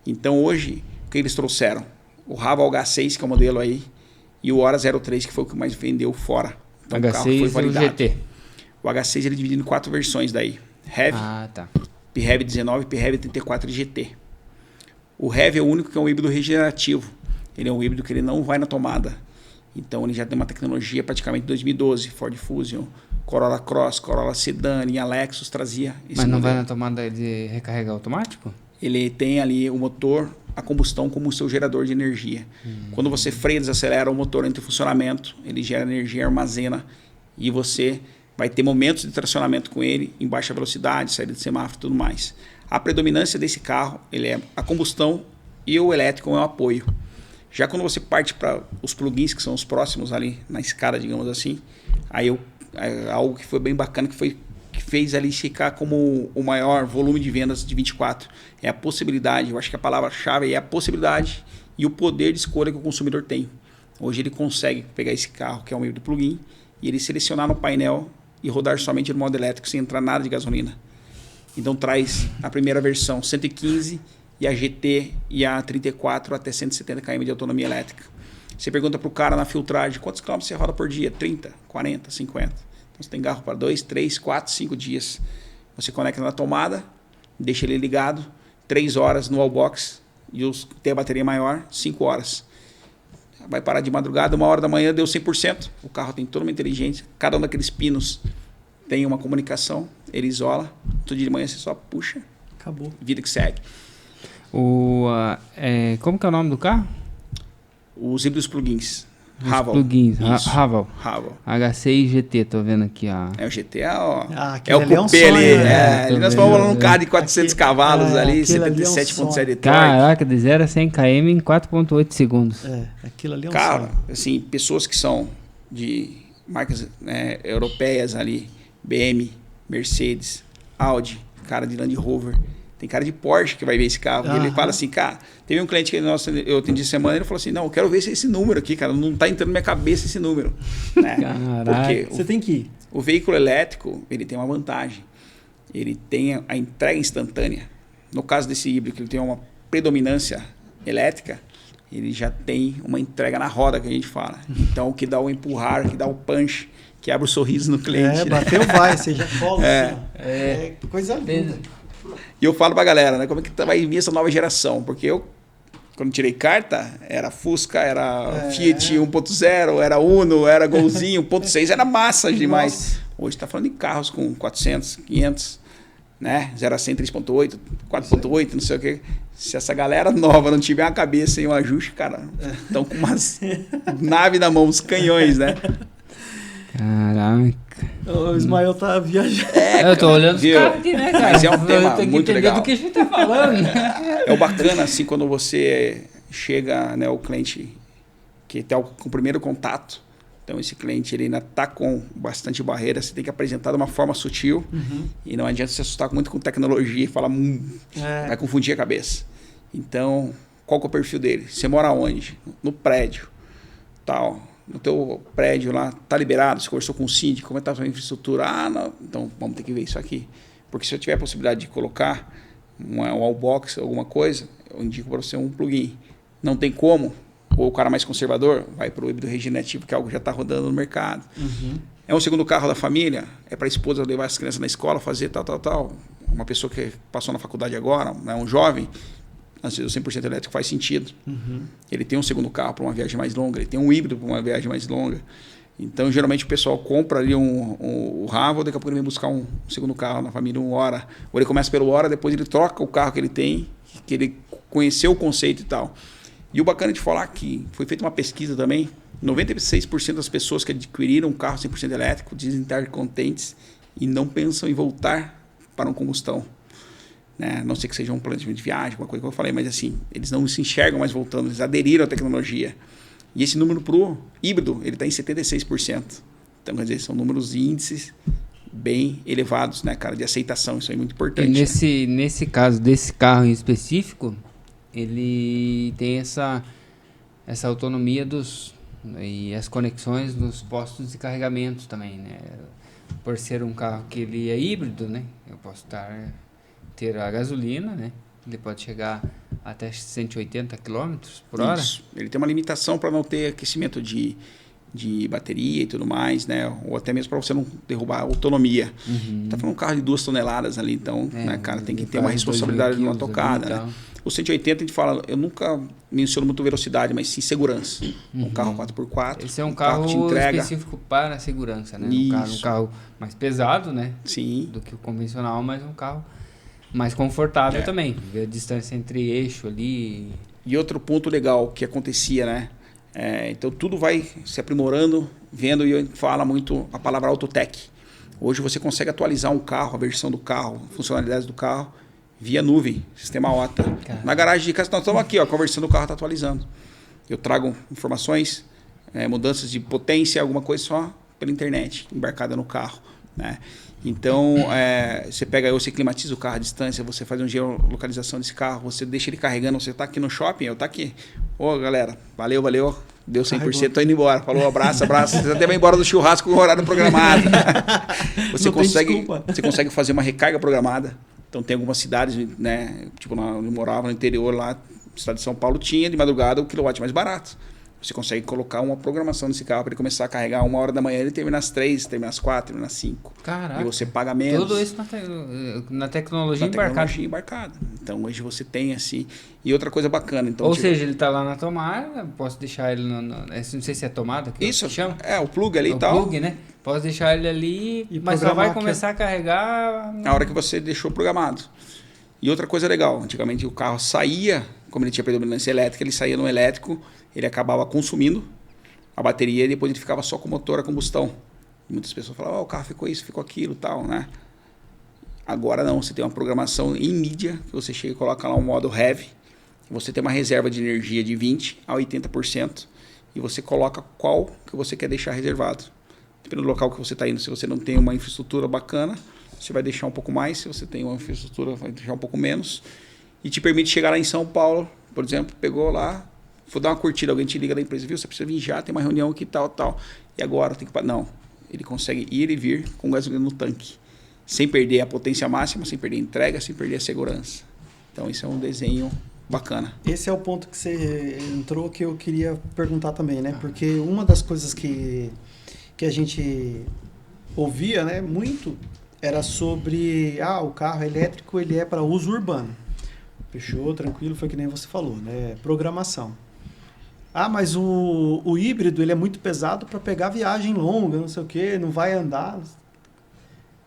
Então hoje, o que eles trouxeram? O Haval H6, que é o modelo aí, e o Hora 03, que foi o que mais vendeu fora. Então, H6 o carro foi validado. e o GT. O H6 ele é dividido em 4 versões daí. Heavy, Tá. PHEV 19, PHEV 34 e GT. O Heavy é o único que é um híbrido regenerativo. Ele é um híbrido que ele não vai na tomada. Então ele já tem uma tecnologia praticamente de 2012. Ford Fusion, Corolla Cross, Corolla Sedan, linha Lexus trazia esse Mas não modelo. vai na tomada de recarregar automático? Ele tem ali o motor, a combustão como o seu gerador de energia. Quando você freia, desacelera, o motor entra em funcionamento, ele gera energia, armazena e você vai ter momentos de tracionamento com ele em baixa velocidade, saída de semáforo e tudo mais. A predominância desse carro, ele é a combustão e o elétrico é um apoio. Já quando você parte para os plugins, que são os próximos ali na escada, digamos assim, aí algo que foi bem bacana, que fez ali ficar como o maior volume de vendas de 24. É a possibilidade, eu acho que a palavra-chave é a possibilidade e o poder de escolha que o consumidor tem. Hoje ele consegue pegar esse carro, que é um híbrido plug-in, e ele selecionar no painel e rodar somente no modo elétrico, sem entrar nada de gasolina. Então traz a primeira versão 115 e a GT e a 34 até 170 km de autonomia elétrica. Você pergunta para o cara na filtragem, quantos quilômetros você roda por dia? 30, 40, 50. Então você tem carro para 2, 3, 4, 5 dias. Você conecta na tomada, deixa ele ligado, 3 horas no wallbox e tem a bateria maior, 5 horas. Vai parar de madrugada, 1 hora da manhã, deu 100%. O carro tem toda uma inteligência. Cada um daqueles pinos tem uma comunicação, ele isola. Todo dia de manhã você só puxa. Acabou. Vida que segue. Como que é o nome do carro? Os híbridos plugins. Os Haval. plugins. Isso. Haval. Haval. H6 GT, tô vendo aqui, ó. É o GTA, ó. Aquele É o ali é um cupê sonho, ali. né? Ali nós vamos falando um carro de 400 cavalos ali, aquele ali é um 77,7 de torque. Caraca, de 0 a 100 km em 4.8 segundos. Aquilo ali é um Cara, sonho. assim, pessoas que são de marcas europeias ali, BM, Mercedes, Audi, cara de Land Rover, tem cara de Porsche que vai ver esse carro. E ele fala assim, cara, teve um cliente que eu atendi semana, ele falou assim, não, eu quero ver esse número aqui, cara, não tá entrando na minha cabeça esse número. Né? Porque Você tem que ir. o veículo elétrico, ele tem uma vantagem. Ele tem a entrega instantânea. No caso desse híbrido, que ele tem uma predominância elétrica, ele já tem uma entrega na roda, que a gente fala. Então, o que dá o empurrar, que dá o punch, que abre o sorriso no cliente. Né? Bateu, vai, você já cola assim, ó. Coisa linda. E eu falo pra galera, né, como é que vai vir essa nova geração? Porque eu, quando tirei carta, era Fusca, era Fiat 1.0, era Uno, era Golzinho, 1.6, era massa demais. Nossa. Hoje tá falando de carros com 400, 500, né? 0 a 100, 3.8, 4.8, não sei o quê. Se essa galera nova não tiver uma cabeça e um ajuste, cara, estão com umas naves na mão, uns canhões, né? Caraca. O Ismael tá viajando. Eu tô olhando os carros aqui, né, cara? Mas é um tema muito legal. Do que a gente tá falando. É o bacana, assim, quando você chega, né, o cliente que tem com o primeiro contato, Então, esse cliente ele ainda está com bastante barreira. Você tem que apresentar de uma forma sutil. E não adianta se assustar muito com tecnologia e falar, vai confundir a cabeça. Então, qual que é o perfil dele? Você mora onde? No prédio. Tal. No teu prédio lá, tá liberado? Você conversou com o síndico? Como é que tá a sua infraestrutura? Não. Então, vamos ter que ver isso aqui. Porque se eu tiver a possibilidade de colocar um wallbox, alguma coisa, eu indico para você um plugin. Não tem como? Ou o cara mais conservador vai para o híbrido regenerativo, que é algo que já está rodando no mercado. É um segundo carro da família, é para a esposa levar as crianças na escola, fazer tal. Uma pessoa que passou na faculdade agora, né, um jovem, às vezes o 100% elétrico faz sentido. Ele tem um segundo carro para uma viagem mais longa, ele tem um híbrido para uma viagem mais longa. Então, geralmente, o pessoal compra ali o Ravel, daqui a pouco ele vem buscar um segundo carro na família, uma hora. Ou ele começa pelo hora, depois ele troca o carro que ele tem, que ele conheceu o conceito e tal. E o bacana de falar que foi feita uma pesquisa também, 96% das pessoas que adquiriram um carro 100% elétrico dizem estar contentes e não pensam em voltar para uma combustão. Né? Não sei que seja um planejamento de viagem, alguma coisa que eu falei, mas assim, eles não se enxergam mais voltando, eles aderiram à tecnologia. E esse número para o híbrido, ele está em 76%. Então, quer dizer, são números índices bem elevados, né, cara, de aceitação. Isso é muito importante. E nesse caso desse carro em específico, ele tem essa autonomia e as conexões nos postos de carregamento também, né? Por ser um carro que ele é híbrido, né? Eu posso ter a gasolina, né? Ele pode chegar até 180 km por hora. Isso. Ele tem uma limitação para não ter aquecimento de bateria e tudo mais, né? Ou até mesmo para você não derrubar a autonomia. Tá falando um carro de 2 toneladas ali, então, né, cara, tem que ter uma responsabilidade numa tocada, né? O 180 a gente fala, eu nunca menciono muito velocidade, mas sim segurança. Um carro 4x4. Esse é um carro te entrega específico para a segurança, né? Isso. Um carro mais pesado, né? Sim. Do que o convencional, mas um carro mais confortável também. Ver a distância entre eixo ali. E outro ponto legal que acontecia, né? Então tudo vai se aprimorando, vendo, e fala muito a palavra Autotech. Hoje você consegue atualizar um carro, a versão do carro, funcionalidades do carro, via nuvem, sistema OTA. Caramba. Na garagem de casa, nós estamos aqui, ó, conversando, o carro está atualizando. Eu trago informações, mudanças de potência, alguma coisa só pela internet, embarcada no carro, né? Então, você pega, você climatiza o carro à distância, você faz uma geolocalização desse carro, você deixa ele carregando, você está aqui no shopping, eu tá aqui. Ô, galera, valeu, deu 100%, tô indo embora. Falou, abraço. Você até vai embora do churrasco com o horário programado. Você consegue fazer uma recarga programada. Então, tem algumas cidades, né, tipo, eu morava no interior lá, no estado de São Paulo, tinha de madrugada o quilowatt mais barato. Você consegue colocar uma programação nesse carro para ele começar a carregar 1h da manhã, ele termina às 3, termina às 4, termina às 5. Caraca. E você paga menos. Tudo isso na tecnologia embarcada. Tecnologia embarcada. Então, hoje você tem assim... E outra coisa bacana... Então, ou seja, ele está lá na tomada, posso deixar ele... não sei se é tomada que isso, chama. o plug ali e tal. O plug, né? Posso deixar ele ali, mas só vai começar a carregar... Na hora que você deixou programado. E outra coisa legal, antigamente o carro saía, como ele tinha predominância elétrica, ele saía no elétrico, ele acabava consumindo a bateria e depois ele ficava só com o motor a combustão. E muitas pessoas falavam, o carro ficou isso, ficou aquilo, tal, né? Agora não, você tem uma programação em mídia, que você chega e coloca lá um modo heavy, você tem uma reserva de energia de 20% a 80%, e você coloca qual que você quer deixar reservado. Dependendo do local que você está indo, se você não tem uma infraestrutura bacana, você vai deixar um pouco mais, se você tem uma infraestrutura, vai deixar um pouco menos, e te permite chegar lá em São Paulo, por exemplo, pegou lá, for dar uma curtida, alguém te liga da empresa, viu, você precisa vir já, tem uma reunião aqui, tal, e agora tem que... Não, ele consegue ir e vir com gasolina no tanque, sem perder a potência máxima, sem perder a entrega, sem perder a segurança. Então, isso é um desenho bacana. Esse é o ponto que você entrou, que eu queria perguntar também, né? Porque uma das coisas que a gente ouvia, né, muito, era sobre, o carro elétrico, ele é para uso urbano. Fechou, tranquilo, foi que nem você falou, né? Programação. Mas o híbrido, ele é muito pesado para pegar viagem longa, não sei o que, não vai andar.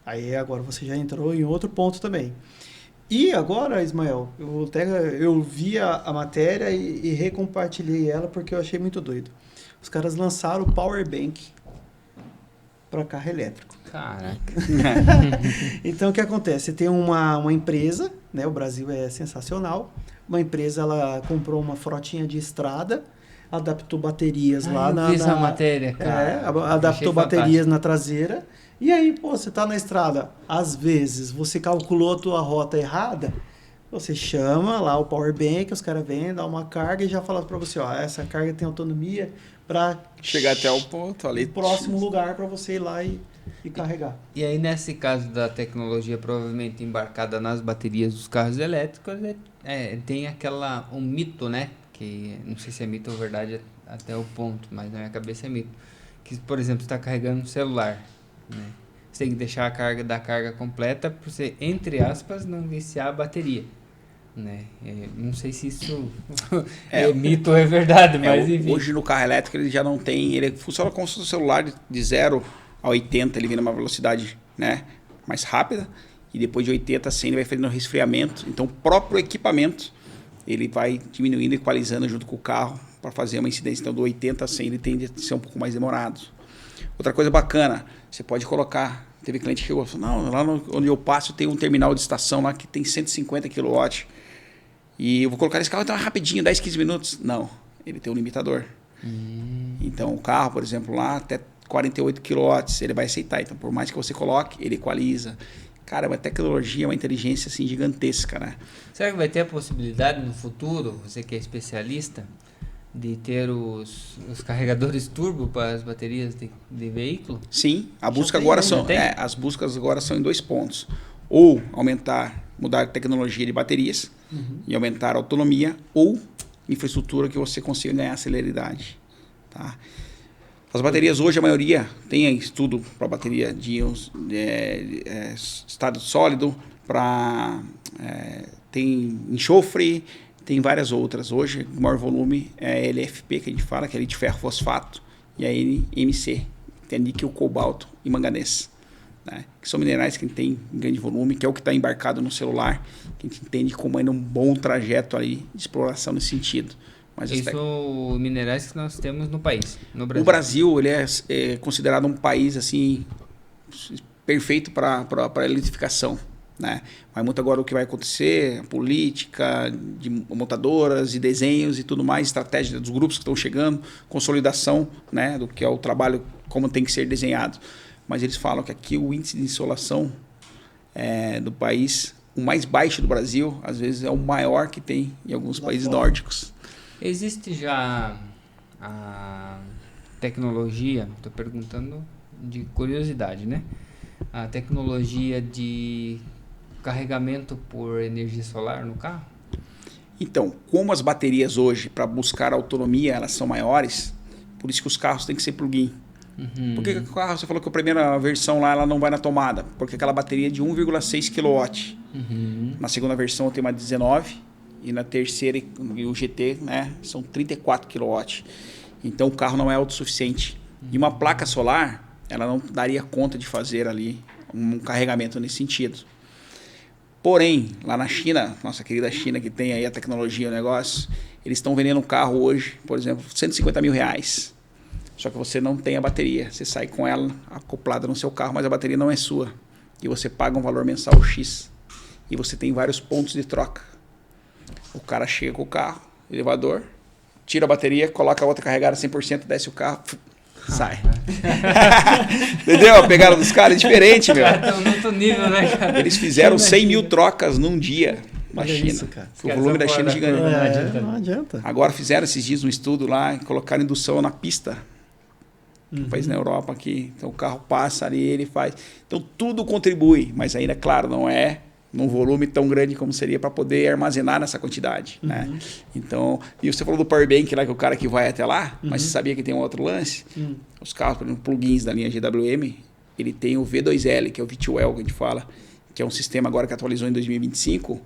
Aí agora você já entrou em outro ponto também. E agora, Ismael, eu vi a matéria e recompartilhei ela porque eu achei muito doido. Os caras lançaram o Power Bank para carro elétrico. Caraca. Então, o que acontece? Tem uma empresa, né? O Brasil é sensacional. Uma empresa, ela comprou uma frotinha de estrada, adaptou baterias lá eu na... vi essa matéria, cara. Adaptou baterias na traseira. E aí, pô, você tá na estrada, às vezes você calculou a tua rota errada, você chama lá o power bank, os caras vêm, dá uma carga e já fala para você, ó, essa carga tem autonomia para chegar até o ponto ali. O próximo lugar para você ir lá e carregar. E aí, nesse caso da tecnologia provavelmente embarcada nas baterias dos carros elétricos, tem um mito, né? Que não sei se é mito ou verdade até o ponto, mas na minha cabeça é mito. Que, por exemplo, você está carregando um celular, né? Você tem que deixar a carga completa para você, entre aspas, não viciar a bateria, né? Não sei se isso é mito ou é verdade, mas enfim. Hoje no carro elétrico ele já não tem, ele funciona como se o celular de 0 a 80, ele vem numa velocidade, né, mais rápida, e depois de 80 a 100 ele vai fazendo resfriamento. Então o próprio equipamento ele vai diminuindo e equalizando junto com o carro para fazer uma incidência. Então do 80 a 100 ele tende a ser um pouco mais demorado. Outra coisa bacana, você pode colocar, teve cliente que chegou e falou, não, lá onde eu passo tem um terminal de estação lá que tem 150 kW e eu vou colocar esse carro então rapidinho, 10, 15 minutos. Não, ele tem um limitador. Então o carro, por exemplo, lá até 48 kW ele vai aceitar. Então por mais que você coloque, ele equaliza. Cara, é uma tecnologia, uma inteligência assim gigantesca, né? Será que vai ter a possibilidade no futuro, você que é especialista, de ter os carregadores turbo para as baterias de veículo? Sim, as buscas agora são em 2 pontos. Ou mudar a tecnologia de baterias e aumentar a autonomia, ou infraestrutura que você consiga ganhar celeridade. Tá? As baterias hoje, a maioria tem estudo para bateria de estado sólido, tem enxofre, tem várias outras. Hoje, o maior volume é a LFP, que a gente fala, que é de ferro fosfato, e a NMC, que tem níquel, cobalto e manganês. Né? Que são minerais que tem grande volume, que é o que está embarcado no celular, que a gente entende como ainda um bom trajeto aí de exploração nesse sentido. Mas isso minerais que nós temos no país, no Brasil. O Brasil ele é considerado um país assim perfeito para a eletrificação, né? Mas muito agora o que vai acontecer, a política de montadoras e desenhos e tudo mais, estratégia dos grupos que estão chegando, consolidação, né, do que é o trabalho, como tem que ser desenhado. Mas eles falam que aqui o índice de insolação do país, o mais baixo do Brasil, às vezes é o maior que tem em alguns países nórdicos. Existe já a tecnologia, estou perguntando de curiosidade, né? A tecnologia de carregamento por energia solar no carro? Então, como as baterias hoje, para buscar autonomia, elas são maiores, por isso que os carros têm que ser plug-in. Por que o carro, você falou que a primeira versão lá ela não vai na tomada? Porque aquela bateria é de 1,6 kW. Na segunda versão tem uma 19 e na terceira e o GT, né, são 34 kW. Então o carro não é autossuficiente. E uma placa solar, ela não daria conta de fazer ali um carregamento nesse sentido. Porém, lá na China, nossa querida China que tem aí a tecnologia, o negócio, eles estão vendendo um carro hoje, por exemplo, R$150 mil. Só que você não tem a bateria. Você sai com ela acoplada no seu carro, mas a bateria não é sua. E você paga um valor mensal X. E você tem vários pontos de troca. O cara chega com o carro, elevador, tira a bateria, coloca a outra carregada 100%, desce o carro, sai. Entendeu? A pegada dos caras é diferente, meu. Estão no outro nível, né, cara? Eles fizeram 100 mil trocas num dia na China. Isso, cara. O volume da China é gigante. Não adianta. Agora fizeram esses dias um estudo lá, colocaram indução na pista. Um país na Europa aqui. Então o carro passa ali, ele faz. Então tudo contribui, mas ainda, claro, não é num volume tão grande como seria para poder armazenar nessa quantidade. Né? Então, e você falou do power bank lá, que é o cara que vai até lá, mas você sabia que tem um outro lance? Os carros, por exemplo, plugins da linha GWM, ele tem o V2L, que é o V2L que a gente fala, que é um sistema agora que atualizou em 2025,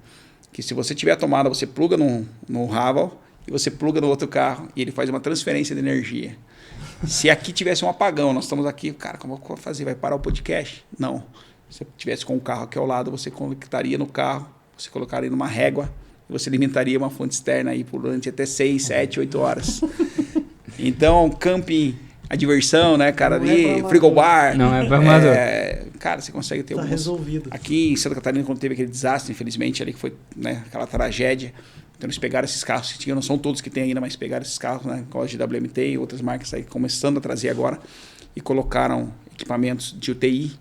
que se você tiver a tomada, você pluga no Raval e você pluga no outro carro e ele faz uma transferência de energia. Se aqui tivesse um apagão, nós estamos aqui, cara, como eu vou fazer? Vai parar o podcast? Não. Se você tivesse com o carro aqui ao lado, você conectaria no carro, você colocaria numa régua e você alimentaria uma fonte externa aí por durante até 6, 7, 8 horas. Então, camping, a diversão, né, cara, ali, frigobar. Não é para amador. Cara, você consegue ter resolvido. Aqui em Santa Catarina, quando teve aquele desastre, infelizmente, ali que foi, né, aquela tragédia, Então eles pegaram esses carros que tinham, não são todos que tem ainda, mas pegaram esses carros, né, com a GWMT e outras marcas aí começando a trazer agora, e colocaram equipamentos de UTI,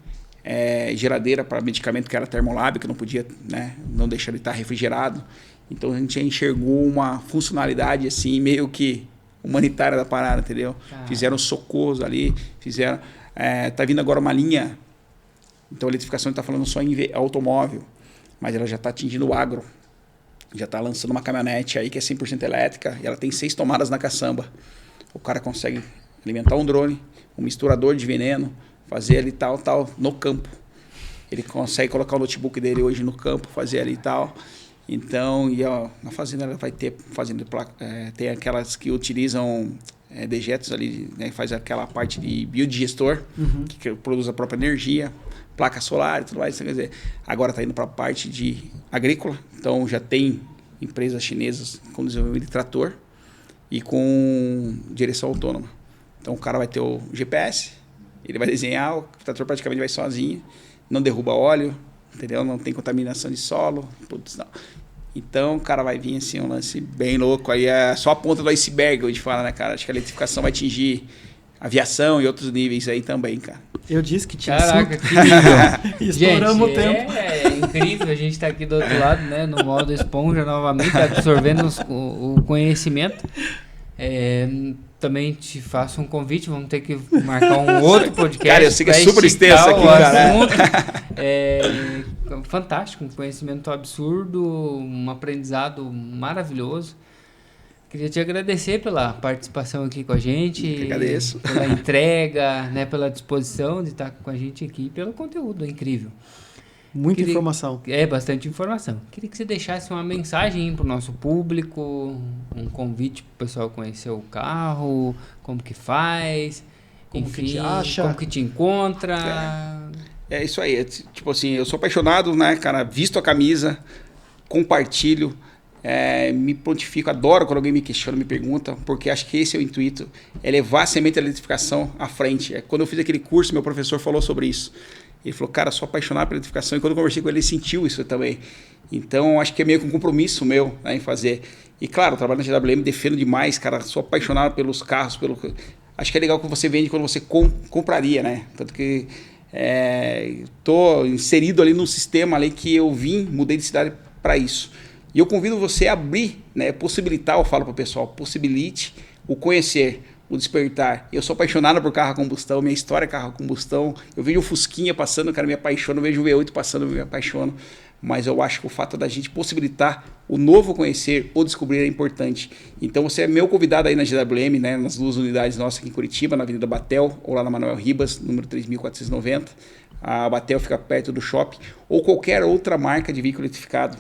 geladeira para medicamento que era termolábio, que não podia, né, não deixar ele estar refrigerado. Então a gente enxergou uma funcionalidade assim, meio que humanitária da parada, entendeu? Fizeram socorros ali, fizeram... tá vindo agora uma linha, então a eletrificação está falando só em automóvel, mas ela já está atingindo o agro. Já está lançando uma caminhonete aí que é 100% elétrica e ela tem 6 tomadas na caçamba. O cara consegue alimentar um drone, um misturador de veneno, fazer ali tal, no campo. Ele consegue colocar o notebook dele hoje no campo, fazer ali tal. Então, na fazenda ela vai ter tem aquelas que utilizam dejetos ali, né, faz aquela parte de biodigestor, que produz a própria energia, placa solar e tudo mais. Quer dizer, agora está indo para a parte de agrícola, então já tem empresas chinesas com desenvolvimento de trator e com direção autônoma. Então o cara vai ter o GPS, ele vai desenhar, o trator praticamente vai sozinho, não derruba óleo, entendeu? Não tem contaminação de solo, putz, não. Então o cara vai vir assim, um lance bem louco, aí é só a ponta do iceberg, hoje fala, né, cara? Acho que a eletrificação vai atingir aviação e outros níveis aí também, cara. Eu disse que tinha Caraca, que nível. Estouramos o tempo. É incrível a gente estar aqui do outro lado, né? No modo esponja novamente, absorvendo o conhecimento. Também te faço um convite, vamos ter que marcar um outro podcast. Cara, eu sei que é super extenso aqui, cara. Fantástico, um conhecimento absurdo, um aprendizado maravilhoso. Queria te agradecer pela participação aqui com a gente. Eu que agradeço. Pela entrega, né, pela disposição de estar com a gente aqui, pelo conteúdo incrível. Muita informação. Bastante informação. Queria que você deixasse uma mensagem para o nosso público, um convite para o pessoal conhecer o carro, como que faz, como enfim, que te acha, como que te encontra. É isso aí. Tipo assim, eu sou apaixonado, né, cara? Visto a camisa, compartilho. Me prontifico, adoro quando alguém me questiona, me pergunta, porque acho que esse é o intuito, é levar a semente da eletrificação à frente. Quando eu fiz aquele curso, meu professor falou sobre isso. Ele falou, cara, sou apaixonado pela eletrificação, e quando eu conversei com ele, ele sentiu isso também. Então, acho que é meio que um compromisso meu, né, em fazer. E claro, eu trabalho na GWM, defendo demais, cara, sou apaixonado pelos carros, acho que é legal que você vende quando você compraria, né? Tanto que estou inserido ali num sistema ali que eu mudei de cidade para isso. E eu convido você a abrir, né, possibilitar, eu falo para o pessoal, possibilite o conhecer, o despertar. Eu sou apaixonado por carro a combustão, minha história é carro a combustão. Eu vejo o Fusquinha passando, cara, me apaixono, eu vejo o V8 passando, me apaixono. Mas eu acho que o fato da gente possibilitar o novo conhecer ou descobrir é importante. Então você é meu convidado aí na GWM, né, nas 2 unidades nossas aqui em Curitiba, na Avenida Batel, ou lá na Manuel Ribas, número 3490. A Batel fica perto do shopping, ou qualquer outra marca de veículo eletrificado.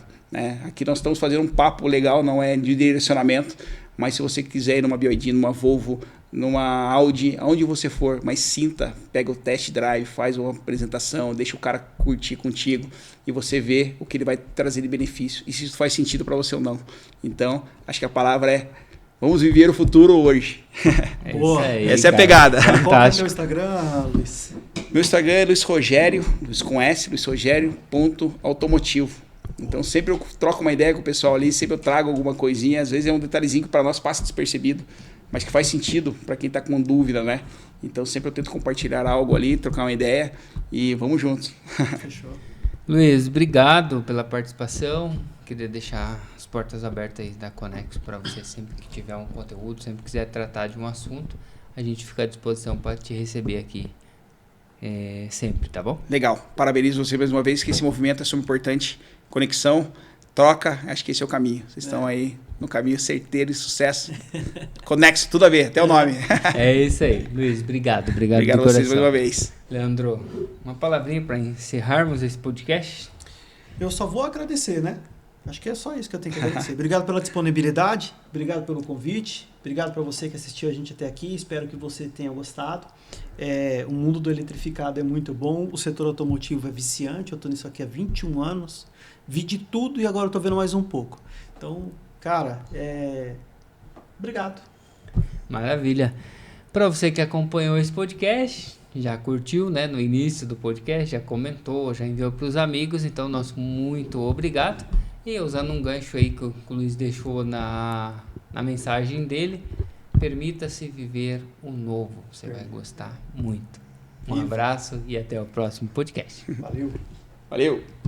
Aqui nós estamos fazendo um papo legal, não é de direcionamento, mas se você quiser ir numa BYD, numa Volvo, numa Audi, aonde você for, mas sinta, pega o test drive, faz uma apresentação, deixa o cara curtir contigo e você vê o que ele vai trazer de benefício e se isso faz sentido para você ou não. Então, acho que a palavra é vamos viver o futuro hoje. Boa. Aí, essa é a pegada. Qual é o meu Instagram, Luiz? Meu Instagram é Luiz Rogério, Luiz com S, luizrogério.automotivo. Então sempre eu troco uma ideia com o pessoal ali, sempre eu trago alguma coisinha, às vezes é um detalhezinho que para nós passa despercebido, mas que faz sentido para quem está com dúvida, né? Então sempre eu tento compartilhar algo ali, trocar uma ideia e vamos juntos. Fechou. Luiz, obrigado pela participação. Queria deixar as portas abertas aí da Conexo para você sempre que tiver um conteúdo, sempre que quiser tratar de um assunto, a gente fica à disposição para te receber aqui. Sempre, tá bom? Legal, parabenizo você mais uma vez, que esse movimento é super importante. Conexão, troca, acho que esse é o caminho. Vocês estão aí no caminho certeiro e sucesso. Conexo, tudo a ver, até o nome. É isso aí, Luiz, obrigado Obrigado a vocês mais uma vez. Leandro, uma palavrinha para encerrarmos esse podcast? Eu só vou agradecer, né? Acho que é só isso que eu tenho que agradecer. Obrigado pela disponibilidade, obrigado pelo convite, obrigado para você que assistiu a gente até aqui, espero que você tenha gostado. O mundo do eletrificado é muito bom, o setor automotivo é viciante, eu estou nisso aqui há 21 anos, vi de tudo e agora estou vendo mais um pouco. Então, cara, obrigado. Maravilha. Para você que acompanhou esse podcast, já curtiu, né, no início do podcast, já comentou, já enviou para os amigos, então nosso muito obrigado. E usando um gancho aí que o Luiz deixou na mensagem dele, permita-se viver o novo. Você vai gostar muito. Um abraço e até o próximo podcast. Valeu. Valeu!